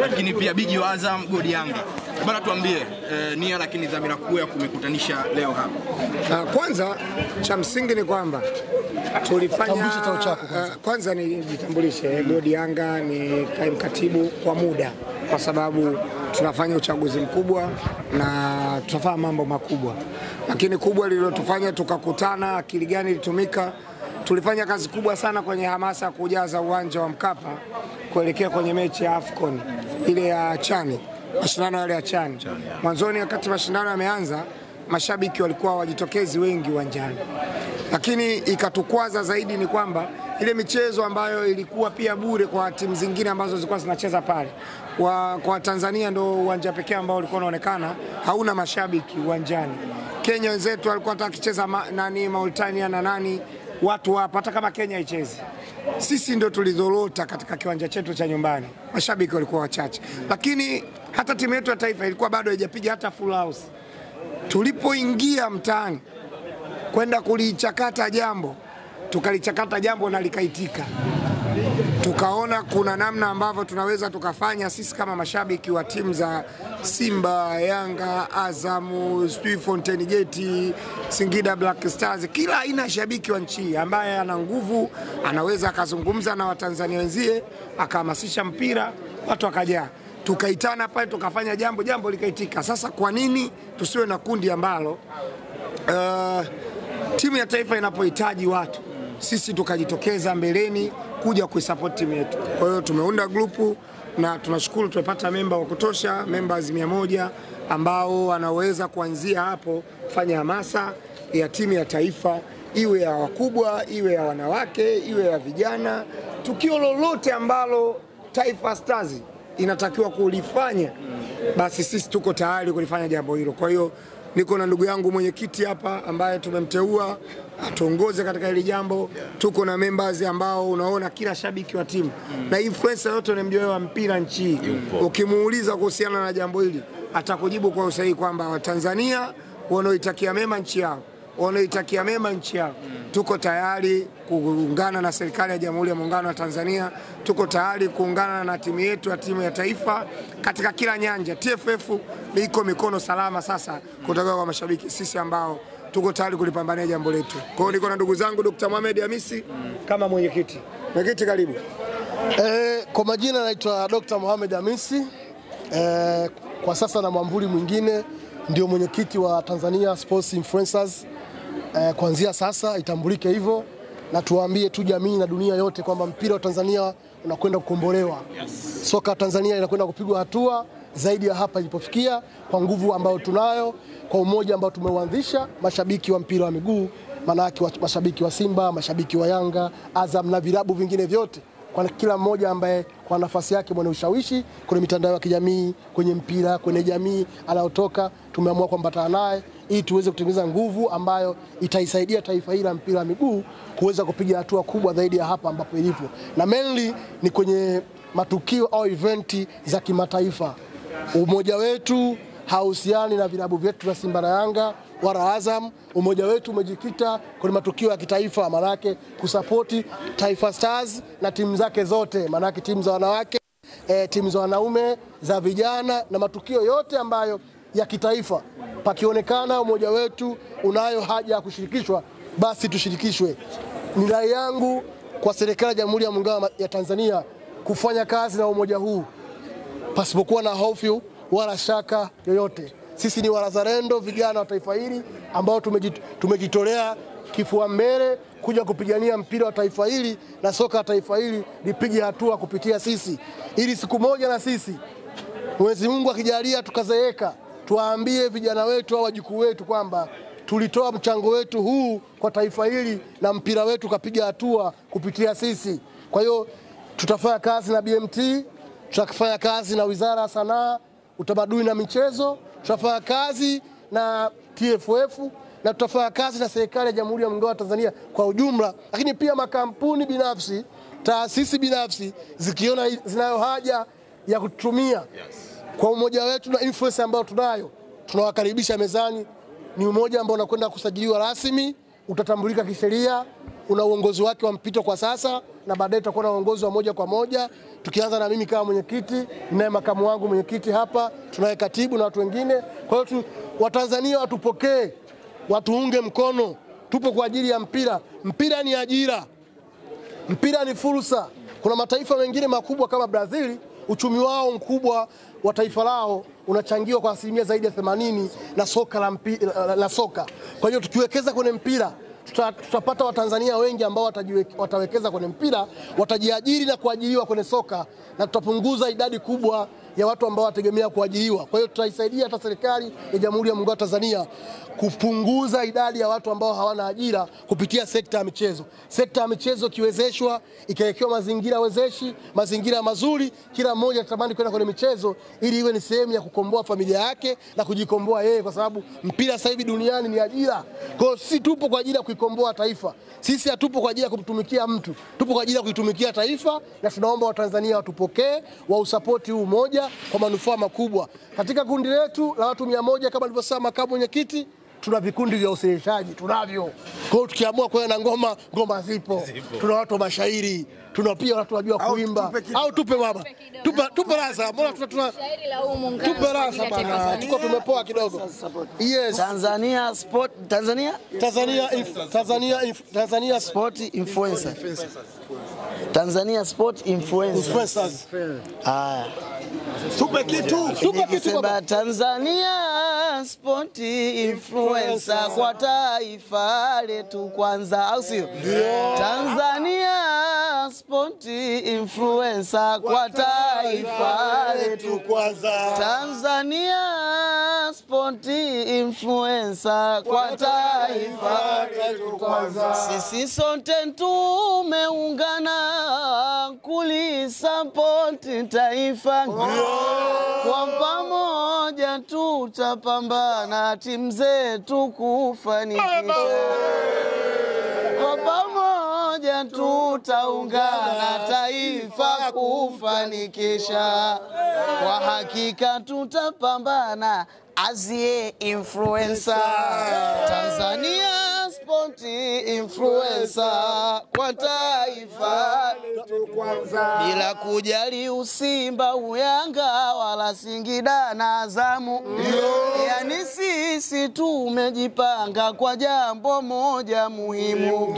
lakini pia bigi wa Azam, godi Yanga. Bana, tuambie nia lakini dhamira kuu ya kumekutanisha leo hapa. Kwanza cha msingi ni kwamba tulifanya kwanza ni jitambulishe, godi Yanga ni kaimu katibu kwa muda, kwa sababu tunafanya uchaguzi mkubwa na tutafanya mambo makubwa, lakini kubwa lililotufanya tukakutana, akili gani ilitumika, tulifanya kazi kubwa sana kwenye hamasa kujaza uwanja wa Mkapa kuelekea kwenye mechi ya AFCON ile ya Chani, mashindano yale ya Chani. Mwanzoni wakati mashindano yameanza, mashabiki walikuwa wajitokezi wengi uwanjani, lakini ikatukwaza zaidi ni kwamba ile michezo ambayo ilikuwa pia bure kwa timu zingine ambazo zilikuwa zinacheza pale, kwa Tanzania ndo uwanja pekee ambao ulikuwa unaonekana hauna mashabiki uwanjani. Kenya wenzetu walikuwa watakicheza Mauritania na nani, watu hapa hata kama Kenya icheze. Sisi ndo tulidhorota katika kiwanja chetu cha nyumbani, mashabiki walikuwa wachache, lakini hata timu yetu ya taifa ilikuwa bado haijapiga hata full house. Tulipoingia mtaani kwenda kulichakata jambo, tukalichakata jambo na likaitika. Tukaona kuna namna ambavyo tunaweza tukafanya sisi kama mashabiki wa timu za Simba, Yanga, Azamu, Fountain Gate, Singida Black Stars, kila aina shabiki wa nchi ambaye ana nguvu anaweza akazungumza na Watanzania wenzie, akahamasisha mpira, watu wakajaa. Tukaitana pale tukafanya jambo likaitika. Sasa kwa nini tusiwe na kundi ambalo timu ya taifa inapohitaji watu, sisi tukajitokeza mbeleni kuja kuisupport timu yetu? Kwa hiyo tumeunda grupu na tunashukuru tumepata memba wa kutosha, members 100 ambao wanaweza kuanzia hapo kufanya hamasa ya timu ya taifa, iwe ya wakubwa, iwe ya wanawake, iwe ya vijana. Tukio lolote ambalo Taifa Stars inatakiwa kulifanya, basi sisi tuko tayari kulifanya jambo hilo. Kwa hiyo niko na ndugu yangu mwenyekiti hapa ambaye tumemteua atuongoze katika hili jambo. Tuko na members ambao unaona kila shabiki wa timu na influencer yote unamjua wa mpira nchi, ukimuuliza kuhusiana na jambo hili atakujibu kwa usahihi kwamba Watanzania wanaoitakia mema nchi yao, wanaoitakia mema nchi yao. Tuko tayari kuungana na serikali ya Jamhuri ya Muungano wa Tanzania, tuko tayari kuungana na timu yetu ya timu ya taifa katika kila nyanja. TFF iko mikono salama sasa kutoka kwa mashabiki sisi ambao tuko tayari kulipambania jambo letu. Kwa hiyo niko na ndugu zangu Dr. Mohamed Hamisi kama mwenyekiti. Mwenyekiti, karibu. Kwa majina naitwa Dr. Mohamed Hamisi. Kwa sasa na mwamvuli mwingine ndio mwenyekiti wa Tanzania Sports Influencers. Kuanzia sasa itambulike hivyo na tuwaambie tu jamii na dunia yote kwamba mpira wa Tanzania unakwenda kukombolewa. Soka Tanzania inakwenda kupigwa hatua zaidi ya hapa ilipofikia, kwa nguvu ambayo tunayo, kwa umoja ambao tumeuanzisha mashabiki wa mpira wa miguu, manake mashabiki wa Simba, mashabiki wa Yanga, Azam na vilabu vingine vyote, kwa kila mmoja ambaye kwa nafasi yake mwenye ushawishi kwenye mitandao ya kijamii, kwenye mpira, kwenye jamii anayotoka, tumeamua kuambatana naye ili tuweze kutengeneza nguvu ambayo itaisaidia taifa hili la mpira wa miguu kuweza kupiga hatua kubwa zaidi ya hapa ambapo ilivyo. Na mainly ni kwenye matukio au eventi za kimataifa. Umoja wetu hauhusiani na vilabu vyetu vya Simba na Yanga wala Azam. Umoja wetu umejikita kwenye matukio ya kitaifa, manake kusapoti Taifa Stars na timu zake zote, manake timu za wanawake, timu za wanaume, za vijana na matukio yote ambayo ya kitaifa. Pakionekana umoja wetu unayo haja ya kushirikishwa, basi tushirikishwe. Ni rai yangu kwa serikali ya Jamhuri ya Muungano ya Tanzania kufanya kazi na umoja huu pasipokuwa na hofu wala shaka yoyote. Sisi ni wazalendo, vijana wa taifa hili ambao tumejitolea kifua mbele kuja kupigania mpira wa taifa hili na soka la taifa hili lipige hatua kupitia sisi, ili siku moja na sisi Mwenyezi Mungu akijalia tukazeeka, tuwaambie vijana wetu au wajukuu wetu kwamba tulitoa mchango wetu huu kwa taifa hili na mpira wetu kapiga hatua kupitia sisi. Kwa hiyo tutafanya kazi na BMT, tutafanya kazi na Wizara ya Sanaa, Utamaduni na Michezo, tutafanya kazi na TFF na tutafanya kazi na serikali ya Jamhuri ya Muungano wa Tanzania kwa ujumla, lakini pia makampuni binafsi, taasisi binafsi zikiona zinayo haja ya kutumia kwa umoja wetu na influence ambao tunayo, tunawakaribisha mezani. Ni umoja ambao unakwenda kusajiliwa rasmi utatambulika kisheria, una uongozi wake wa mpito kwa sasa, na baadaye tutakuwa na uongozi wa moja kwa moja, tukianza na mimi kama mwenyekiti, ninaye makamu wangu mwenyekiti hapa, tunaye katibu na watu wengine. Kwa hiyo Watanzania watupokee, watuunge mkono, tupo kwa ajili ya mpira. Mpira ni ajira, mpira ni fursa. Kuna mataifa mengine makubwa kama Brazil, uchumi wao mkubwa wa taifa lao unachangiwa kwa asilimia zaidi ya 80 na soka la soka. Kwa hiyo tukiwekeza kwenye mpira, tutapata Watanzania wengi ambao watawekeza kwenye mpira, watajiajiri na kuajiriwa kwenye soka, na tutapunguza idadi kubwa ya watu ambao wategemea kuajiriwa. Kwa hiyo tutaisaidia hata serikali ya Jamhuri ya Muungano wa Tanzania kupunguza idadi ya watu ambao hawana ajira kupitia sekta ya michezo. Sekta ya michezo kiwezeshwa, ikawekewa mazingira wezeshi, mazingira mazuri, kila mmoja atamani kwenda kwenye michezo ili iwe ni sehemu ya kukomboa familia yake na kujikomboa yeye, kwa sababu mpira sasa hivi duniani ni ajira. Kwa hiyo sisi tupo kwa ajili ya kuikomboa taifa. Sisi hatupo kwa ajili ya kumtumikia mtu, tupo kwa ajili ya kuitumikia taifa, na tunaomba Watanzania watupokee, wausapoti huu moja kwa manufaa makubwa. Katika kundi letu la watu 100 kama nilivyosema makamu mwenyekiti, tuna vikundi vya usilishaji tunavyo. Kwa hiyo tukiamua kwenda na ngoma zipo. Tuna watu wa mashairi, tuna pia watu wajua kuimba. Au tupe baba. Tupe rasa. Mbona tuna shairi la humu ngano. Tupe rasa bana. Tuko tumepoa kidogo. Yes. Tanzania Sport Influencer. Tanzania Sport Influencers. Tupe kitu baba. Tanzania Sport Influencer kwa taifa letu kwanza, au sio? Tanzania Sport Influencer kwa taifa letu kwanza. Tanzania Sport Influencer kwa taifa letu kwanza. Sisi sote tumeungana kulisupport taifa. Kwa pamoja tutapambana timu zetu kufanikisha. Kwa pamoja tutaungana taifa kufanikisha. Kwa hakika tutapambana azie influencer. Tanzania Sport Influencer kwa taifa letu kwanza. Bila kujali Usimba, Uyanga wala Singida na Azamu. Yani sisi tumejipanga kwa jambo moja muhimu.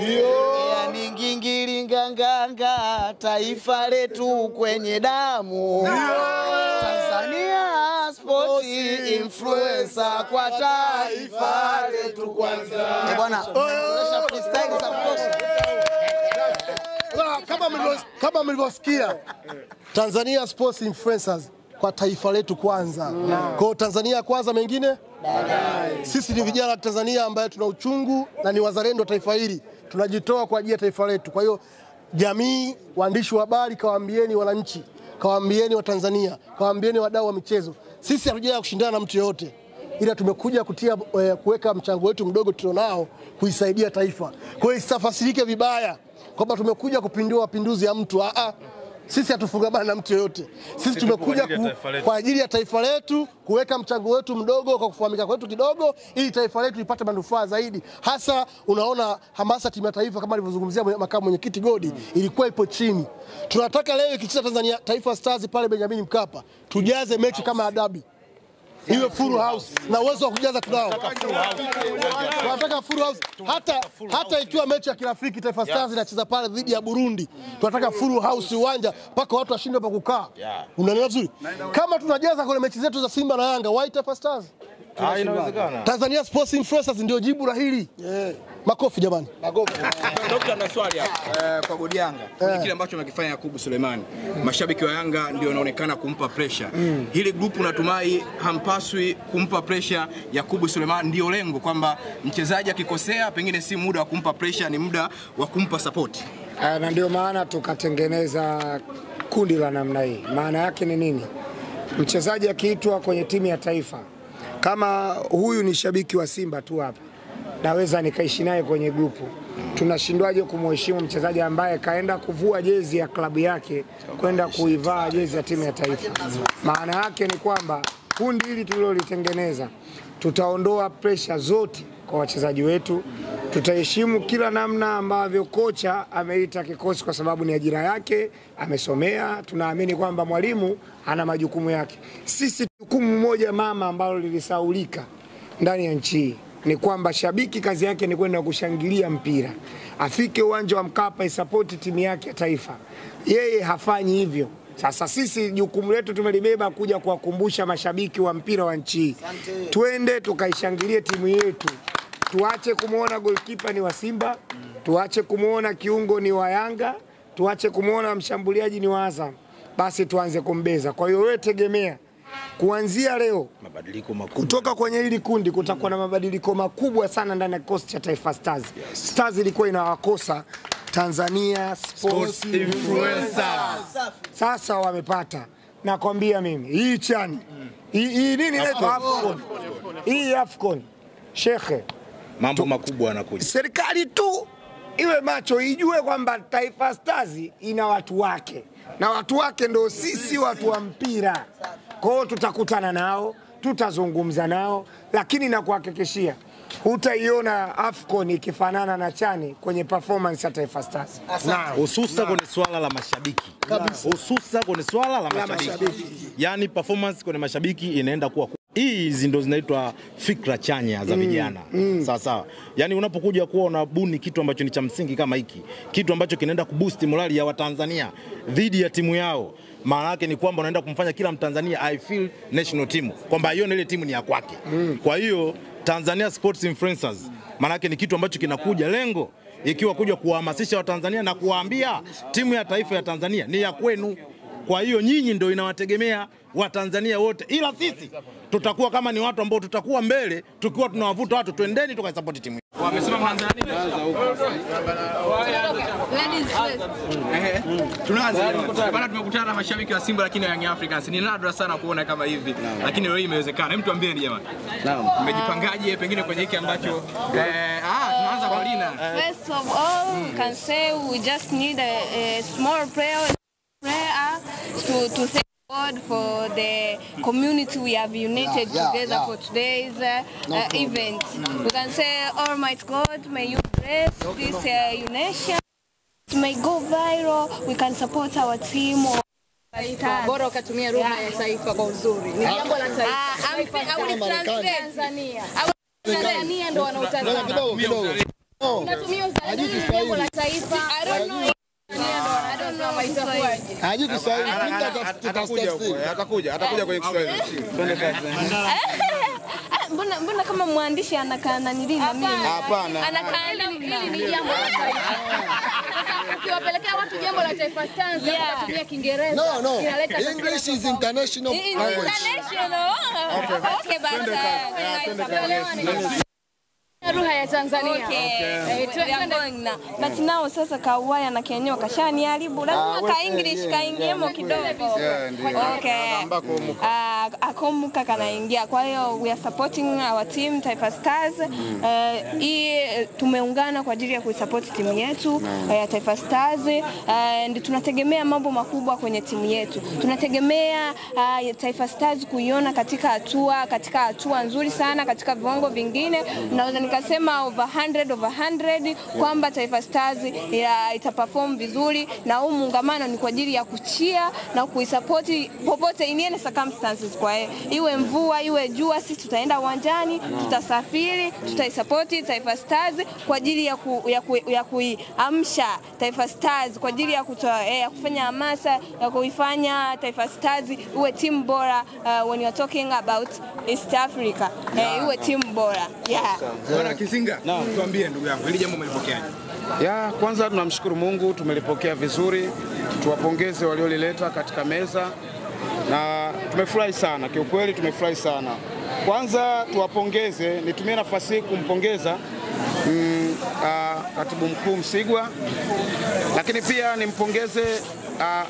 Yani ngingiri nganganga taifa letu kwenye damu. Tanzania Sport Influencer kwa taifa letu kwanza. Bwana, freestyle za kutosha. Kama mlivyosikia, Tanzania Sports Influencers kwa taifa letu kwanza. Kwa Tanzania kwanza, mengine baadaye. Sisi ni vijana wa Tanzania ambaye tuna uchungu na ni wazalendo wa taifa hili. Tunajitoa kwa ajili ya taifa letu. Kwa hiyo jamii, waandishi wa habari, kawaambieni wananchi, kawaambieni wa Tanzania, kawaambieni wadau wa michezo, sisi hatujaja kushindana na mtu yote, ila tumekuja kuweka mchango wetu mdogo tulionao kuisaidia taifa. Kwa hiyo isitafasirike vibaya kwamba tumekuja kupindua mapinduzi ya mtu. Sisi hatufungamana na mtu yote. Sisi tumekuja kwa ajili ya taifa letu, kuweka mchango wetu mdogo kwa kufahamika kwetu kidogo, ili taifa letu lipate manufaa zaidi. Hasa unaona hamasa timu ya taifa kama alivyozungumzia makamu mwenyekiti Godi, ilikuwa ipo chini. Tunataka leo ikicheza Tanzania Taifa Stars pale Benjamin Mkapa, tujaze mechi kama adabi. Iwe full house, na uwezo wa kujaza tunao. Tunataka full house. Hata ikiwa mechi ya kirafiki Taifa Stars inacheza pale dhidi ya Burundi, tunataka full house uwanja mpaka watu washinde pa kukaa. Unaelewa vizuri? Kama tunajaza kwenye mechi zetu za Simba na Yanga, why Taifa Stars? Inawezekana. Tanzania Sports Influencers ndio jibu la hili. Makofi jamani. Makofi. Dr. na swali hapa kwa Godi Yanga. Kile ambacho amekifanya Yakubu Suleiman. Mashabiki wa Yanga ndio wanaonekana kumpa pressure. Hili grupu natumai hampaswi kumpa pressure Yakubu Suleiman, ndio lengo kwamba mchezaji akikosea pengine si muda wa kumpa pressure, ni muda wa kumpa support. Na ndio maana tukatengeneza kundi la namna hii. Maana yake ni nini? Mchezaji akiitwa kwenye timu ya taifa, kama huyu ni shabiki wa Simba tu hapa, naweza nikaishi naye kwenye grupu. Tunashindwaje kumheshimu mchezaji ambaye kaenda kuvua jezi ya klabu yake kwenda kuivaa jezi ya timu ya taifa? Maana yake ni kwamba kundi hili tulilolitengeneza, tutaondoa pressure zote kwa wachezaji wetu, tutaheshimu kila namna ambavyo kocha ameita kikosi, kwa sababu ni ajira yake, amesomea. Tunaamini kwamba mwalimu ana majukumu yake. Sisi jukumu moja mama ambalo lilisaulika ndani ya nchi ni kwamba shabiki kazi yake ni kwenda kushangilia mpira, afike uwanja wa Mkapa isapoti timu yake ya taifa. Yeye hafanyi hivyo. Sasa sisi jukumu letu tumelibeba kuja kuwakumbusha mashabiki wa mpira wa nchi, twende tukaishangilie timu yetu. Tuache kumuona goalkeeper ni wa Simba, tuache kumuona kiungo ni wa Yanga, tuache kumuona mshambuliaji ni wa Azam. Basi tuanze kumbeza. Kwa hiyo wewe tegemea kuanzia leo mabadiliko makubwa. Kutoka kwenye hili kundi kutakuwa na mabadiliko makubwa sana ndani ya kikosi cha Taifa Stars. Stars ilikuwa inawakosa Tanzania Sports Influencers. Sasa wamepata. Nakwambia mimi, hii chani. Hii nini inaitwa AFCON? Hii AFCON. Shekhe, mambo makubwa yanakuja. Serikali tu iwe macho, ijue kwamba Taifa Stars ina watu wake. Na watu wake ndio sisi watu wa mpira. Kwa hiyo tutakutana nao, tutazungumza nao, lakini na kuhakikishia hutaiona AFCON ikifanana na chani kwenye performance ya Taifa Stars. Hususa kwenye swala la mashabiki. Hususa kwenye swala la mashabiki. Yaani performance kwenye mashabiki inaenda kuwa hizi ndo zinaitwa fikra chanya za vijana. Sawa. Yaani unapokuja kuwa unabuni kitu ambacho ni cha msingi kama hiki, kitu ambacho kinaenda kuboost morali ya Watanzania dhidi ya timu yao, maana yake ni kwamba unaenda kumfanya kila Mtanzania I feel national team, kwamba hiyo ile timu ni ya kwake. Kwa hiyo Tanzania Sports Influencers maana yake ni kitu ambacho kinakuja lengo ikiwa kuja kuhamasisha Watanzania na kuwaambia timu ya taifa ya Tanzania ni ya kwenu. Kwa hiyo nyinyi ndio inawategemea Watanzania wote, ila sisi tutakuwa kama ni watu ambao tutakuwa mbele tukiwa tunawavuta watu, twendeni tukaisupport timu. Wamesema Tanzania tunaanza bana. Tumekutana na mashabiki wa Simba lakini Young Africans ni nadra sana kuona kama hivi, lakini leo imewezekana. Hebu tuambieni jamani, mmejipangaje pengine kwenye hiki ambacho tunaanza kwa Lina? First of all, can say we just need a small prayer to thank God for the community we have united together for today's event. We can say, Almighty God, may you bless this unation. May go viral. We can support our team. Bora ukatumia lugha ya taifa kwa uzuri. Ni jambo la taifa. Tanzania ndo wanautazama. Kidogo. Unatumia uzalendo jambo la taifa. I don't know. Haji Kiswahili. Atakuja kwenye Kiswahili. Twende kazi. Mbona kama mwandishi anakaa na nilinda mimi? Hapana. Anakaa Hili ni jambo la taifa. Sasa ukiwapelekea watu jambo la Taifa Stars unatumia Kiingereza. No. English is international language. International. Okay, basi. Lugha ya Tanzania. But now sasa Kawaya na Kenyo kashani haribu. Lazima ka English kaingiemo kidogo. Okay. Akomuka kanaingia. Kwa hiyo we are supporting our team Taifa Stars. Tumeungana kwa ajili ya kuisupport timu yetu ya Taifa Stars, and tunategemea mambo makubwa kwenye timu yetu. Tunategemea Taifa Stars kuiona katika hatua nzuri sana katika viwango vingine. Naweza nikasema over 100 kwamba Taifa Stars itaperform vizuri, na huu muungamano ni kwa ajili ya kuchia na kuisupport popote in any circumstances. Kwa iwe mvua iwe jua, sisi tutaenda uwanjani, tutasafiri, tutaisupport Taifa Stars kwa ajili ya kuiamsha Taifa Stars, kwa ajili ya kufanya hamasa ya kuifanya Taifa Stars iwe timu bora. When you are talking about East Africa, iwe timu bora. Bwana Kizinga, tuambie ndugu yangu, hili jambo mlipokeaje? Kwanza tunamshukuru Mungu, tumelipokea vizuri. Tuwapongeze waliolileta katika meza na tumefurahi sana, kiukweli tumefurahi sana. Kwanza tuwapongeze, nitumie nafasi hii kumpongeza Katibu Mkuu Msigwa, lakini pia nimpongeze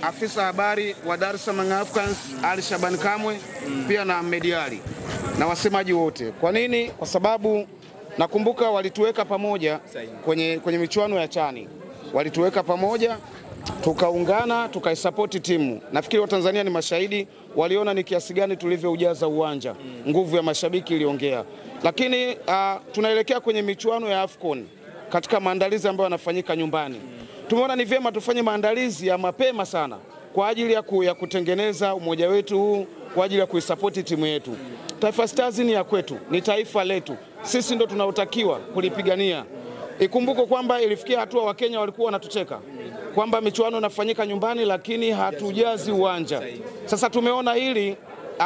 afisa habari wa Dar es Salaam Africans Ali Shaban Kamwe, pia na Mediali na wasemaji wote. Kwa nini? Kwa sababu nakumbuka walituweka pamoja kwenye michuano ya chani. Walituweka pamoja, tukaungana, tukaisupport timu. Nafikiri Watanzania ni mashahidi, waliona ni kiasi gani tulivyoujaza uwanja. Nguvu ya mashabiki iliongea. Lakini tunaelekea kwenye michuano ya AFCON. katika maandalizi ambayo yanafanyika nyumbani. Tumeona ni vyema tufanye maandalizi ya mapema sana kwa ajili ya kutengeneza umoja wetu huu, kwa ajili ya kuisapoti timu yetu. Taifa Stars ni ya kwetu, ni taifa letu. Sisi ndo tunaotakiwa kulipigania. Ikumbuko kwamba ilifikia hatua Wakenya walikuwa wanatucheka kwamba michuano inafanyika nyumbani lakini hatujazi uwanja. Sasa tumeona hili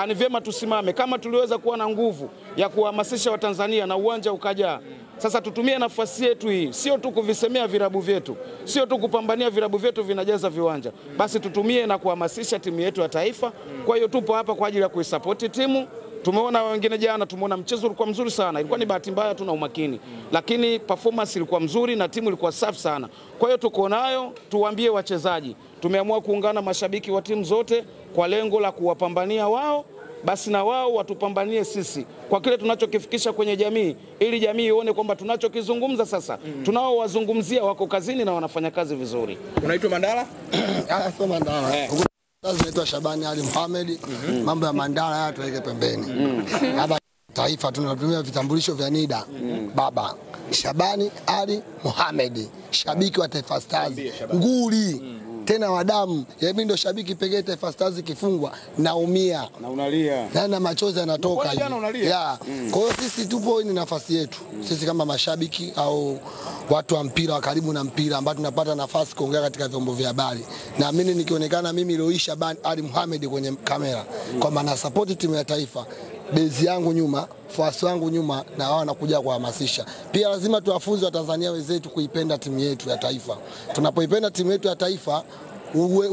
ni vyema tusimame kama tuliweza kuwa na nguvu ya kuhamasisha Watanzania na uwanja ukajaa. Sasa tutumie nafasi yetu hii, sio tu kuvisemea vilabu vyetu, sio tu kupambania vilabu vyetu vinajaza viwanja. Basi tutumie na kuhamasisha timu yetu ya taifa. Kwa hiyo tupo hapa kwa ajili ya kuisapoti timu. Tumeona wengine jana, tumeona mchezo ulikuwa mzuri sana. Ilikuwa ni bahati mbaya tu na umakini, lakini performance ilikuwa mzuri na timu ilikuwa safi sana. Kwa hiyo tuko nayo, tuwaambie wachezaji, tumeamua kuungana mashabiki wa timu zote kwa lengo la kuwapambania wao, basi na wao watupambanie sisi kwa kile tunachokifikisha kwenye jamii, ili jamii ione kwamba tunachokizungumza sasa tunao wazungumzia wako kazini na wanafanya kazi vizuri. Unaitwa Mandala? Sio Mandala. Sasa naitwa Shabani Ali Mohamed. Mambo ya Mandala haya tuweke pembeni. Hapa taifa tunatumia vitambulisho vya NIDA. Baba Shabani Ali Mohamed, shabiki wa Taifa Stars, nguli tena wa damu. Mimi ndo shabiki pekee Taifa Stars ikifungwa naumia na unalia na machozi yanatoka hivi. Kwa hiyo sisi tupo, ni nafasi yetu sisi kama mashabiki au watu wa mpira wa karibu na mpira ambao tunapata nafasi kuongea katika vyombo vya habari. Na mimi nikionekana mimi Loisha Ali Mohamed kwenye kamera kwamba na support timu ya taifa, bezi yangu nyuma, fuasi wangu nyuma, na wao wanakuja kuhamasisha. Pia lazima tuwafunze Watanzania wenzetu kuipenda timu yetu ya taifa. Tunapoipenda timu yetu ya taifa,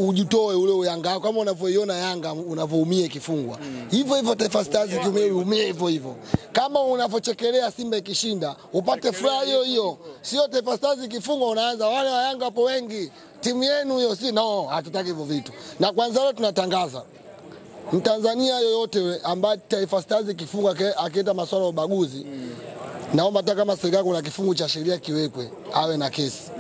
ujitoe ule Yanga kama unavyoiona Yanga unavyoumia ikifungwa. Hivyo hivyo Taifa Stars kimeumia hivyo hivyo. Kama unavyochekelea Simba ikishinda, upate furaha hiyo hiyo. Sio Taifa Stars ikifungwa unaanza wale wa Yanga hapo wengi, timu yenu hiyo si no, hatutaki hivyo vitu. Na kwanza leo tunatangaza Mtanzania yoyote ambaye Taifa Stars ikifungwa akienda masuala ya ubaguzi, naomba hata kama serikali kuna kifungu cha sheria kiwekwe, awe na kesi.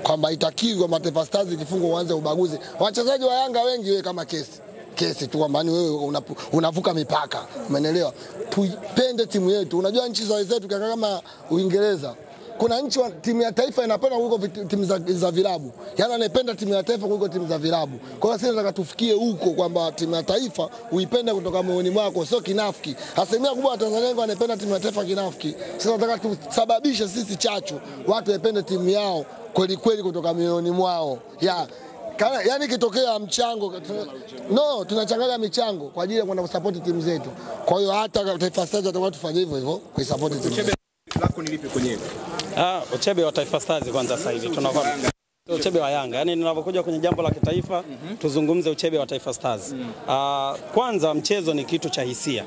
Kwamba itakiwi kwa Taifa Stars ikifungwa uanze ubaguzi. Wachezaji wa Yanga wengi wewe kama kesi tu, kwamba wewe unavuka mipaka. Umeelewa? Tuipende timu yetu. Unajua nchi za wenzetu kama Uingereza, kuna nchi timu ya taifa inapenda kuliko timu za vilabu. Yaani anapenda timu ya taifa kuliko timu za vilabu. Kwa hiyo sisi nataka tufikie huko kwamba timu ya taifa uipende kutoka moyoni mwako, sio kinafiki. Asilimia kubwa wa Tanzania wengi wanapenda timu ya taifa kinafiki. Sisi tunataka tusababishe sisi chachu watu wapende timu yao kweli kweli kutoka moyoni mwao. Yaani kitokea mchango tunachanganya michango kwa ajili ya kwenda kusupport timu zetu. Kwa hiyo hata Taifa Stars tutakuwa tufanye hivyo hivyo kuisupport timu zetu. Lako ni lipi kwenye hilo? Uchebe wa Taifa Stars kwanza sasa hivi tunakuwa uchebe wa Yanga. Yaani ninapokuja kwenye jambo la kitaifa tuzungumze uchebe wa Taifa Stars. Kwanza mchezo ni kitu cha hisia.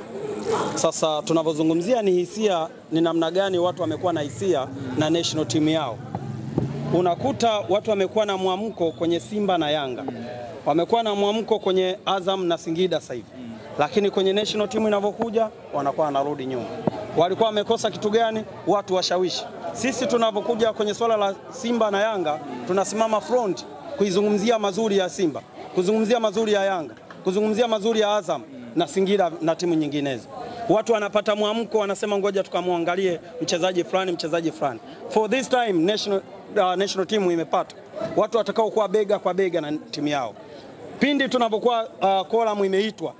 Sasa tunapozungumzia ni hisia, ni namna gani watu wamekuwa na hisia na national team yao. Unakuta watu wamekuwa na mwamko kwenye Simba na Yanga. Wamekuwa na mwamko kwenye Azam na Singida sasa hivi. Lakini kwenye national team inavyokuja wanakuwa wanarudi nyuma. Walikuwa wamekosa kitu gani? Watu washawishi. Sisi tunapokuja kwenye swala la Simba na Yanga, tunasimama front kuizungumzia mazuri ya Simba, kuzungumzia mazuri ya Yanga, kuzungumzia mazuri ya Azam na Singida na timu nyinginezo. Watu wanapata mwamko, wanasema ngoja tukamwangalie mchezaji fulani. For this time national team imepata watu watakao kuwa bega kwa bega na timu yao. Pindi tunapokuwa column imeitwa,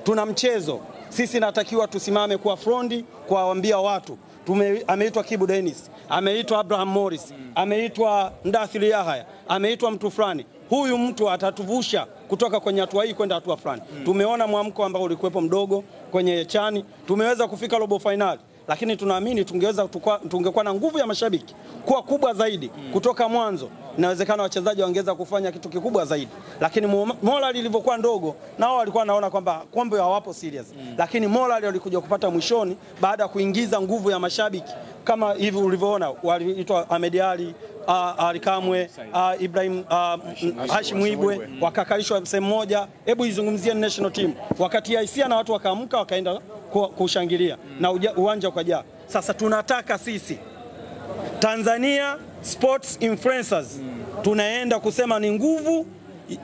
tuna mchezo, sisi natakiwa tusimame kwa frondi kuwaambia watu. Ameitwa Kibu Dennis, ameitwa Abraham Morris, ameitwa Ndathili Yahaya, ameitwa mtu fulani. Huyu mtu atatuvusha kutoka kwenye hatua hii kwenda hatua fulani. Tumeona mwamko ambao ulikuwepo mdogo kwenye chani, tumeweza kufika robo finali. Lakini tunaamini tungekuwa na nguvu ya mashabiki kuwa kubwa zaidi kutoka mwanzo, inawezekana wachezaji wangeweza kufanya kitu kikubwa zaidi. Lakini morali ilivyokuwa ndogo, nao walikuwa wanaona kwamba kombe hawapo serious. Lakini morali walikuja kupata mwishoni baada ya kuingiza nguvu ya mashabiki, kama hivi ulivyoona waliitwa Ahmed Ali Kamwe, Ibrahim Hashim Ibwe, wakakalishwa sehemu moja. Hebu izungumzie national team wakati ya hisia na watu wakaamka wakaenda kushangilia na uwanja ukajaa. Sasa tunataka sisi Tanzania Sports Influencers tunaenda kusema ni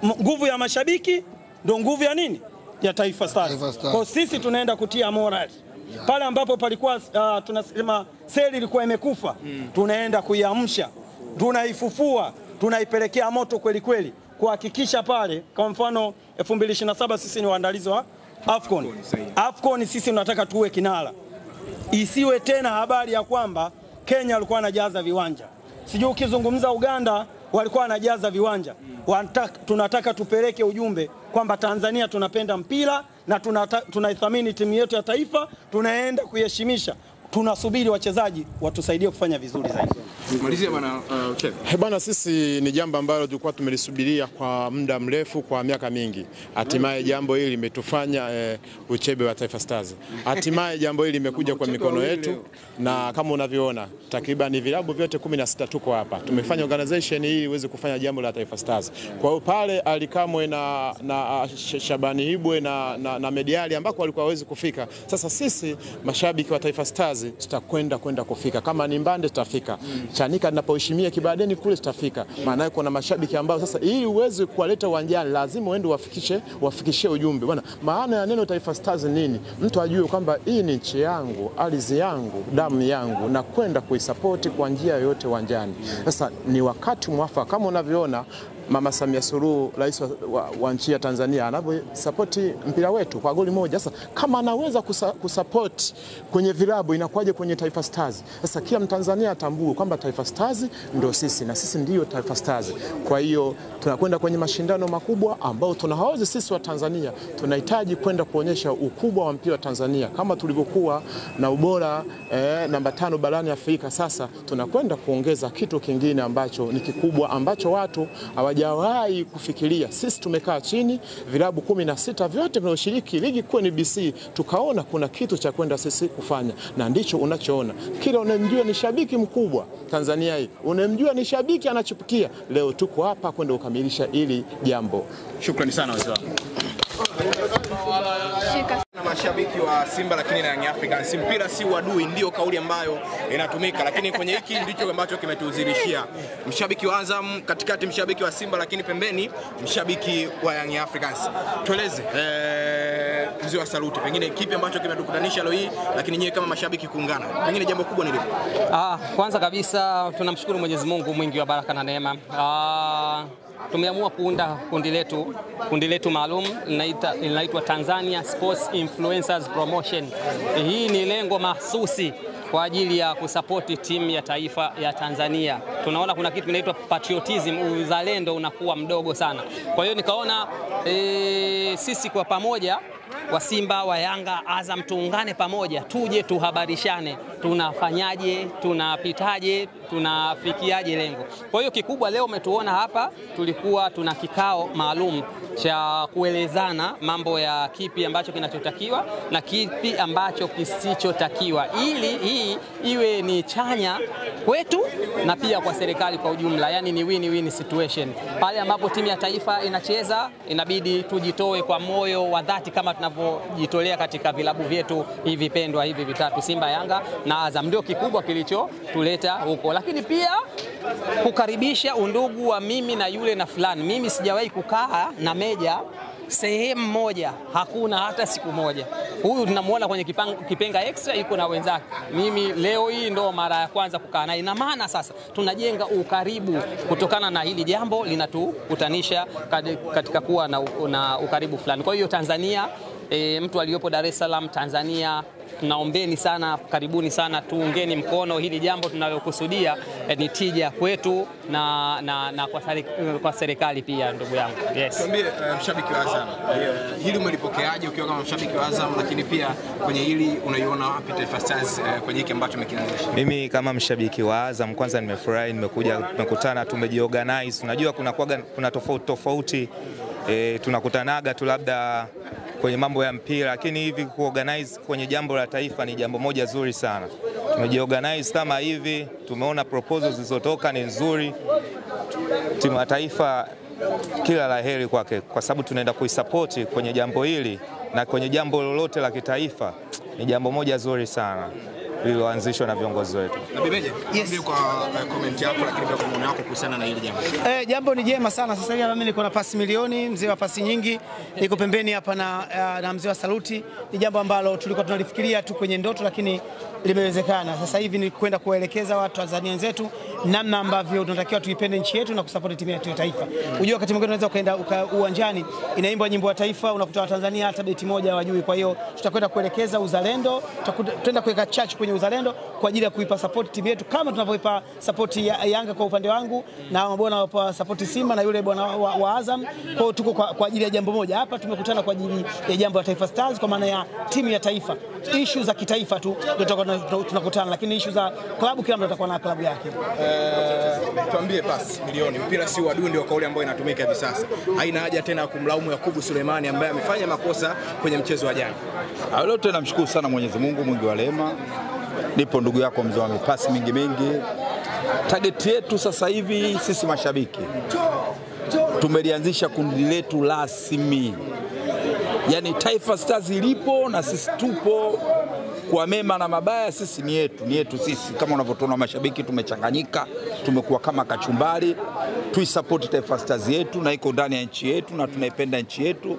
nguvu ya mashabiki ndio nguvu ya nini? Ya Taifa Stars. Kwa sisi tunaenda kutia morali Pale ambapo palikuwa tunasema seli ilikuwa imekufa, tunaenda kuiamsha, tunaifufua, tunaipelekea moto kweli kweli, kuhakikisha pale, kwa mfano 2027 sisi ni waandalizi wa AFCON. AFCON sisi tunataka tuwe kinara. Isiwe tena habari ya kwamba Kenya walikuwa wanajaza viwanja. Sijui ukizungumza Uganda walikuwa wanajaza viwanja. Tunataka tupeleke ujumbe kwamba Tanzania tunapenda mpira na tunaithamini timu yetu ya taifa, tunaenda kuiheshimisha. Tunasubiri wachezaji watusaidie kufanya vizuri zaidi. Malizia bwana Bwana, sisi ni jambo ambalo tulikuwa tumelisubiria kwa muda mrefu, kwa miaka mingi. Hatimaye jambo hili limetufanya uchebe wa Taifa Stars. Hatimaye jambo hili limekuja kwa mikono yetu, na kama unavyoona takriban vilabu vyote 16 tuko hapa. Tumefanya organization hii iweze kufanya jambo la Taifa Stars. Kwa hiyo pale Alikamwe na Shabani Hibwe na Mediali ambako walikuwa hawezi kufika. Sasa sisi mashabiki wa Taifa Stars tutakwenda kufika. Kama ni Mbande tutafika. Chanika ninapoheshimia Kibadeni kule tutafika. Maana kuna mashabiki ambao sasa ili uweze kuwaleta uwanjani lazima uende wafikishie ujumbe. Bwana, maana ya neno Taifa Stars nini? Mtu ajue kwamba hii ni nchi yangu, ardhi yangu, damu yangu, na kwenda kuisupport kwa njia yoyote uwanjani. Sasa ni wakati mwafaka kama unavyoona Mama Samia Suluhu, rais wa nchi ya Tanzania, anavyosapoti mpira wetu kwa goli moja. Sasa kama anaweza kusupport kwenye vilabu, inakuwaje kwenye Taifa Stars? Sasa kila Mtanzania atambue kwamba Taifa Stars ndio sisi na sisi ndio Taifa Stars. Kwa hiyo tunakwenda kwenye mashindano makubwa ambao tunahaozi sisi wa Tanzania. Tunahitaji kwenda kuonyesha ukubwa wa mpira wa Tanzania kama tulivyokuwa na ubora namba 5 barani Afrika. Sasa tunakwenda kuongeza kitu kingine ambacho ni kikubwa, ambacho watu hawajawahi kufikiria. Sisi tumekaa chini, vilabu 16 vyote vinavyoshiriki ligi kuu NBC, tukaona kuna kitu cha kwenda sisi kufanya, na ndicho unachoona. Kila unemjua ni shabiki mkubwa Tanzania hii, unemjua ni shabiki anachupukia, leo tuko hapa kwenda kukamilisha ili jambo. Shukrani sana wazee wangu. Na mashabiki wa Simba lakini na Young Africans, mpira si uadui, ndio kauli ambayo inatumika, lakini kwenye hiki ndicho ambacho kimetuzidishia. Mshabiki wa Azam katikati, mshabiki wa Simba, lakini pembeni mshabiki wa Young Africans. Tueleze mzee wa Saluti, pengine kipi ambacho kimetukutanisha leo hii, lakini nyewe kama mashabiki kuungana, pengine jambo kubwa ni lipi? Kwanza kabisa tunamshukuru Mwenyezi Mungu mwingi wa baraka na neema. Tumeamua kuunda kundi letu maalum linaitwa Tanzania Sports Influencers Promotion. Hii ni lengo mahsusi kwa ajili ya kusapoti timu ya taifa ya Tanzania. Tunaona kuna kitu kinaitwa patriotism, uzalendo unakuwa mdogo sana. Kwa hiyo nikaona sisi kwa pamoja, wa Simba, wa Yanga, Azam, tuungane pamoja, tuje tuhabarishane, tunafanyaje, tunapitaje, tunafikiaje lengo. Kwa hiyo kikubwa leo umetuona hapa, tulikuwa tuna kikao maalum cha kuelezana mambo ya kipi ambacho kinachotakiwa na kipi ambacho kisichotakiwa, ili hii iwe ni chanya kwetu na pia kwa serikali kwa ujumla. Yani ni win-win situation. Pale ambapo timu ya taifa inacheza, inabidi tujitoe kwa moyo wa dhati kama tunavyojitolea katika vilabu vyetu hivi pendwa hivi vitatu, Simba, Yanga na Azam. Ndio kikubwa kilichotuleta huko, lakini pia kukaribisha undugu wa mimi na yule na fulani. Mimi sijawahi kukaa na Meja sehemu moja, hakuna hata siku moja. Huyu tunamuona kwenye kipenga extra yuko na wenzake. Mimi leo hii ndo mara ya kwanza kukaa naye. Ina maana sasa tunajenga ukaribu kutokana na hili jambo linatukutanisha katika kuwa na ukaribu fulani. Kwa hiyo Tanzania, mtu aliyopo Dar es Salaam, Tanzania, tunaombeni sana, karibuni sana, tuungeni mkono. Hili jambo tunalokusudia ni tija kwetu na kwa serikali pia, ndugu yangu. Yes. Tuambie mshabiki wa Azam, hili umelipokeaje ukiwa kama mshabiki wa Azam, lakini pia kwenye hili unaiona wapi Taifa Stars kwenye hiki ambacho umekianzisha? Mimi kama mshabiki wa Azam, kwanza nimefurahi, tumekutana, tumejiorganize. Unajua kuna tofauti tunakutanaga tu labda kwenye mambo ya mpira, lakini hivi kuorganize kwenye jambo la taifa ni jambo moja zuri sana. Tumejiorganize kama hivi, tumeona proposals zilizotoka ni nzuri. Timu ya taifa kila la heri kwake, kwa sababu tunaenda kuisupport kwenye jambo hili, na kwenye jambo lolote la kitaifa ni jambo moja zuri sana. lililoanzishwa na viongozi wetu. Nabimeje? Yes. Kwa comment yako lakini pia kwa maoni yako kuhusiana na hili jambo. Jambo ni jema sana. Sasa hivi mimi niko na pasi milioni, mzee wa pasi nyingi, niko pembeni hapa na mzee wa saluti. Ni jambo ambalo tulikuwa tunalifikiria tu kwenye ndoto lakini limewezekana. Sasa hivi ni kwenda kuwaelekeza watu Tanzania wenzetu namna ambavyo tunatakiwa tuipende nchi yetu na kusupport timu yetu ya taifa. Unajua wakati mwingine unaweza ukaenda uwanjani inaimbwa nyimbo ya taifa unakuta Watanzania hata beti moja hawajui. Kwa hiyo tutakwenda kuelekeza uzalendo, tutakwenda kuweka chachu kwenye uzalendo kwa ajili ya kuipa support timu yetu kama tunavyoipa support ya Yanga kwa upande wangu na bwana wapa support Simba na yule bwana wa Azam. Kwa hiyo tuko kwa ajili ya jambo moja. Hapa tumekutana kwa ajili ya jambo la Taifa Stars kwa maana ya timu ya taifa. Issue za kitaifa tu ndio tunakutana, lakini issue za klabu kila mtu atakuwa na klabu yake. Tuambie pasi milioni, mpira si uadui, ndio kauli ambayo inatumika hivi sasa. Haina haja tena kumlaumu Yakubu Suleimani ambaye amefanya makosa kwenye mchezo wa jana. Leo tena namshukuru sana Mwenyezi Mungu mwingi wa rehema. Nipo ndugu yako mzee wa mipasi mingi. Target yetu sasa hivi sisi mashabiki tumelianzisha kundi letu rasmi. Yaani Taifa Stars ilipo na sisi tupo, kwa mema na mabaya sisi ni yetu sisi. Kama unavyotuona mashabiki tumechanganyika, tumekuwa kama kachumbari. Tuisupport Taifa Stars yetu na iko ndani ya nchi yetu na tunaipenda nchi yetu.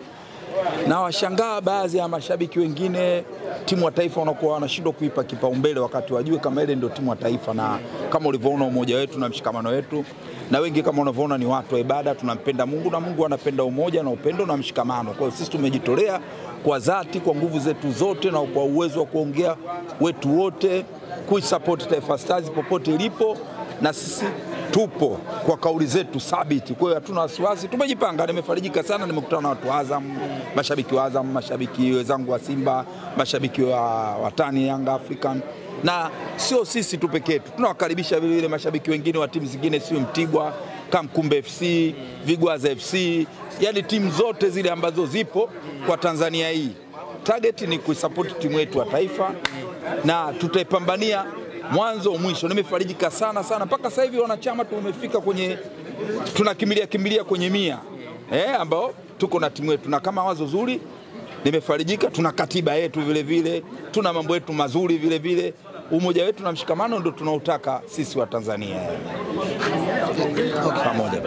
Na washangaa baadhi ya mashabiki wengine timu wa taifa wanakuwa wanashindwa kuipa kipaumbele wakati wajue kama ile ndio timu wa taifa, na kama ulivyoona umoja wetu na mshikamano wetu, na wengi kama unavyoona ni watu wa ibada, tunampenda Mungu na Mungu anapenda umoja na upendo na mshikamano. Kwa hiyo sisi tumejitolea kwa dhati, kwa nguvu zetu zote na kwa uwezo wa kuongea wetu wote kuisupport Taifa Stars popote ilipo, na sisi tupo kwa kauli zetu thabiti. Kwa hiyo hatuna wasiwasi, tumejipanga. Nimefarijika sana, nimekutana na watu wa Azam, mashabiki wa Azam, mashabiki wenzangu wa Simba, mashabiki wa watani Yanga African, na sio sisi tu pekee yetu. Tunawakaribisha vile vile mashabiki wengine wa timu zingine, sio Mtibwa, Kamkumbe FC, Vigwaza FC, yani timu zote zile ambazo zipo kwa Tanzania hii. Target ni kuisupport timu yetu ya taifa na tutaipambania mwanzo mwisho. Nimefarijika sana mpaka sasa hivi wanachama tumefika kwenye, tunakimbilia kwenye 100 ambao tuko na timu yetu, na kama wazo zuri nimefarijika. Tuna katiba yetu vile vile, tuna mambo yetu mazuri vile vile, umoja wetu na mshikamano ndio tunautaka sisi wa Tanzania pamoja.